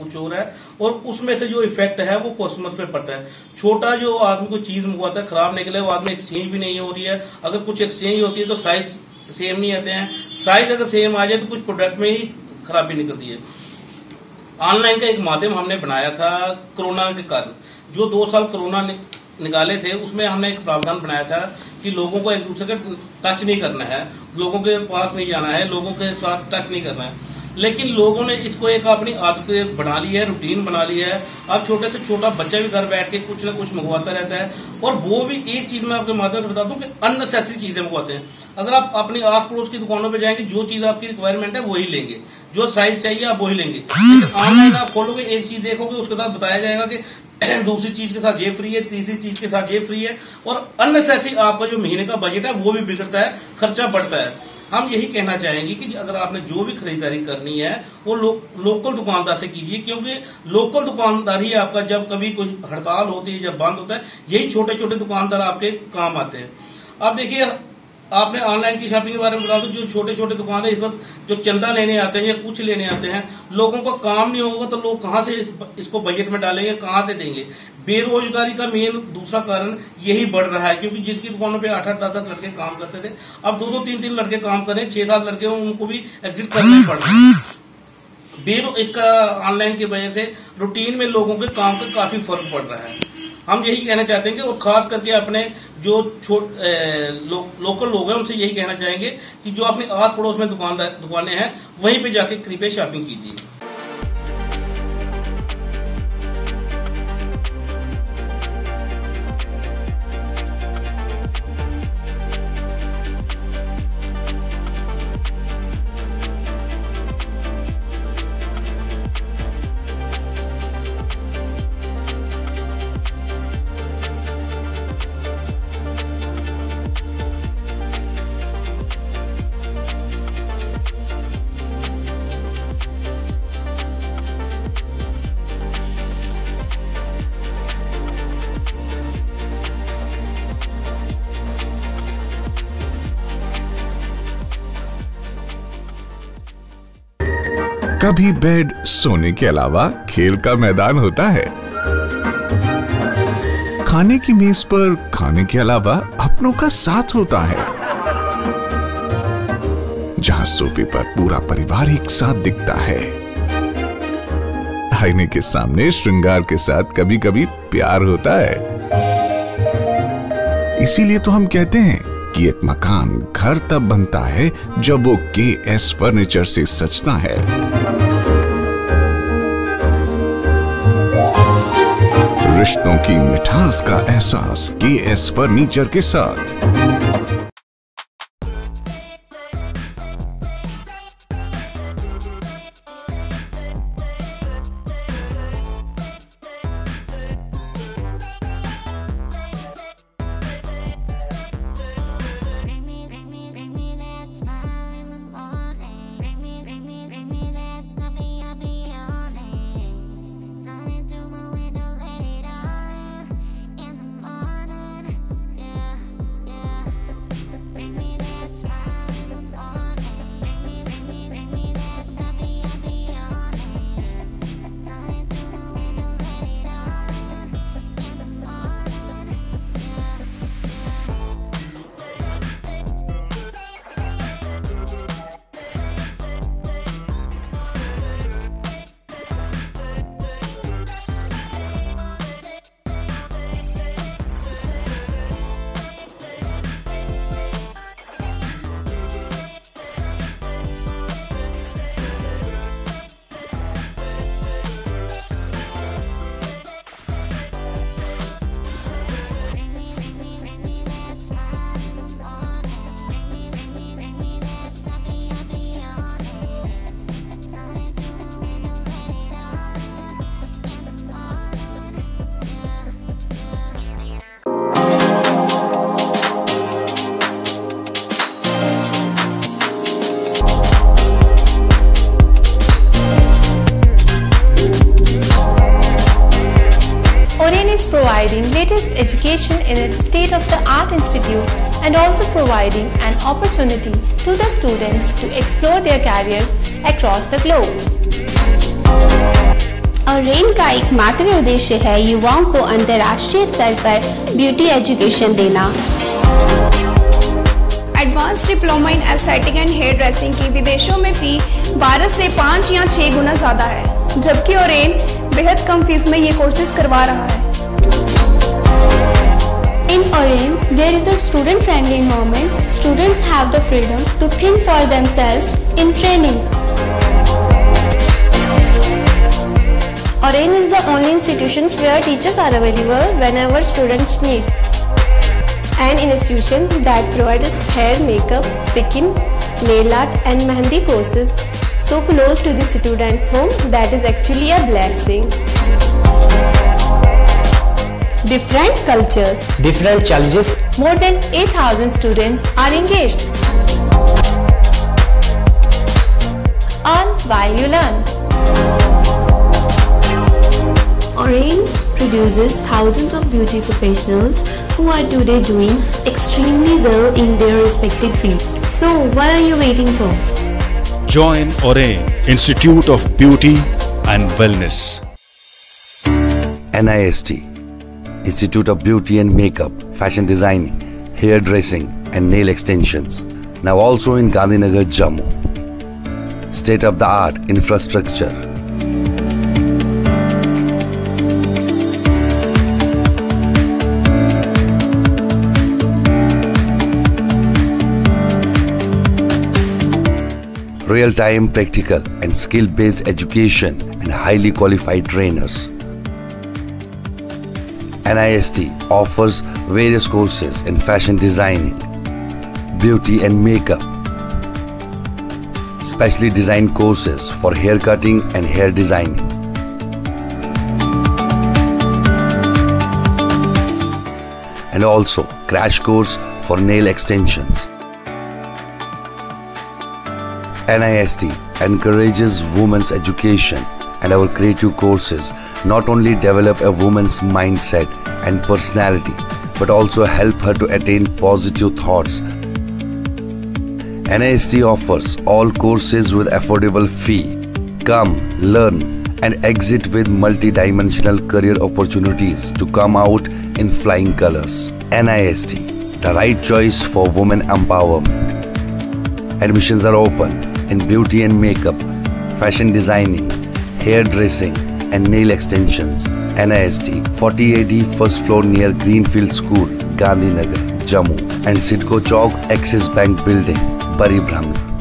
कुछ और है, और उसमें से जो इफेक्ट है वो कस्टमर पे पड़ता है। छोटा जो आदमी कोई चीज मंगवाता है खराब निकले, वो आदमी एक्सचेंज भी नहीं हो रही है। अगर कुछ एक्सचेंज होती है तो साइज सेम नहीं आते हैं, साइज अगर सेम आ जाए तो कुछ प्रोडक्ट में ही खराबी निकलती है। ऑनलाइन का एक माध्यम हमने बनाया था कोरोना के कारण, जो 2 साल कोरोना निकाले थे, उसमें हमने एक प्रावधान बनाया था कि लोगों को एक दूसरे का टच नहीं करना है, लोगों के पास नहीं जाना है, लोगों के साथ टच नहीं करना है। लेकिन लोगों ने इसको एक अपनी आदत से बना ली है, रूटीन बना ली है। अब छोटे से छोटा बच्चा भी घर बैठ के कुछ ना कुछ मंगवाता रहता है, और वो भी एक चीज मैं आपके माध्यम से बताता हूँ कि अननेसेसरी चीजें मंगवाते हैं। अगर आप अपनी आस पड़ोस की दुकानों पे जाएंगे, जो चीज आपकी रिक्वायरमेंट है वही लेंगे, जो साइज चाहिए आप वही लेंगे। ऑनलाइन आप खोलोगे, एक चीज देखोगे, उसके साथ बताया जाएगा कि दूसरी चीज के साथ ये फ्री है, तीसरी चीज के साथ ये फ्री है, और अननेसेसरी आपका जो महीने का बजट है वो भी बिगड़ता है, खर्चा बढ़ता है। हम यही कहना चाहेंगे कि अगर आपने जो भी खरीदारी करनी है वो लोकल दुकानदार से कीजिए, क्योंकि लोकल दुकानदार ही आपका, जब कभी कोई हड़ताल होती है, जब बंद होता है, यही छोटे छोटे दुकानदार आपके काम आते हैं। अब देखिए, आपने ऑनलाइन की शॉपिंग के बारे में बता दो, जो छोटे छोटे दुकान है इस वक्त जो चंदा लेने आते हैं या कुछ लेने आते हैं, लोगों को काम नहीं होगा तो लोग कहां से इसको बजट में डालेंगे, कहां से देंगे। बेरोजगारी का मेन दूसरा कारण यही बढ़ रहा है, क्योंकि जिसकी दुकानों पे 8-8, 10-10 लड़के काम करते थे, अब 2-2, 3-3 लड़के काम करें, 6-7 लड़के हों, उनको भी एग्जिट करना पड़ रहा है। इसका ऑनलाइन की वजह से रूटीन में लोगों के काम का काफी फर्क पड़ रहा है। हम यही कहना चाहते हैं कि, और खास करके अपने जो लोकल लोग हैं उनसे यही कहना चाहेंगे कि जो अपने आस पड़ोस में दुकानें हैं वहीं पे जाके कृपया शॉपिंग कीजिए। कभी बेड सोने के अलावा खेल का मैदान होता है, खाने की मेज पर खाने के अलावा अपनों का साथ होता है, जहां सोफे पर पूरा परिवार एक साथ दिखता है। आईने के सामने श्रृंगार के साथ कभी कभी प्यार होता है। इसीलिए तो हम कहते हैं कि एक मकान घर तब बनता है जब वो KS फर्नीचर से सजता है। रिश्तों की मिठास का एहसास KS फर्नीचर के साथ। Providing latest education in its state-of-the-art institute and also providing an opportunity to the students to explore their careers across the globe. ऑरेन का एकमात्र उद्देश्य है युवाओं को अंतर्राष्ट्रीय स्तर पर ब्यूटी एजुकेशन देना। Advance diploma in aesthetic and hair dressing की विदेशों में फी 12 से 5 या 6 गुना ज़्यादा है, जबकि ऑरेन बेहद कम फीस में ये कोर्सेज करवा रहा है। In Oren, there is a student-friendly environment. Students have the freedom to think for themselves in training. Oren is the only institution where teachers are available whenever students need. An institution that provides hair, makeup, skin, nail art and mehendi courses so close to the students' home that is actually a blessing. Different cultures, different challenges. More than 8,000 students are engaged. Earn while you learn. Oren produces thousands of beauty professionals who are today doing extremely well in their respective field. So what are you waiting for? Join Oren Institute of Beauty and Wellness. NIST Institute of Beauty and Makeup, Fashion Designing, Hair Dressing and Nail Extensions. Now also in Gandhinagar, Jammu. State-of-the-art infrastructure. Real-time practical and skill-based education and highly qualified trainers. NIST offers various courses in fashion designing, beauty and makeup, specially designed courses for hair cutting and hair designing. And also crash course for nail extensions. NIST encourages women's education, and our creative courses not only develop a woman's mindset and personality, but also help her to attain positive thoughts. NIST offers all courses with affordable fee. Come, learn, and exit with multi-dimensional career opportunities to come out in flying colors. NIST, the right choice for women empowerment. Admissions are open in beauty and makeup, fashion designing, hair dressing and nail extensions. NIST 40AD first floor near Greenfield School, Gandhinagar, Jammu, and Sidco Chowk Axis Bank Building, Bari Brahmana.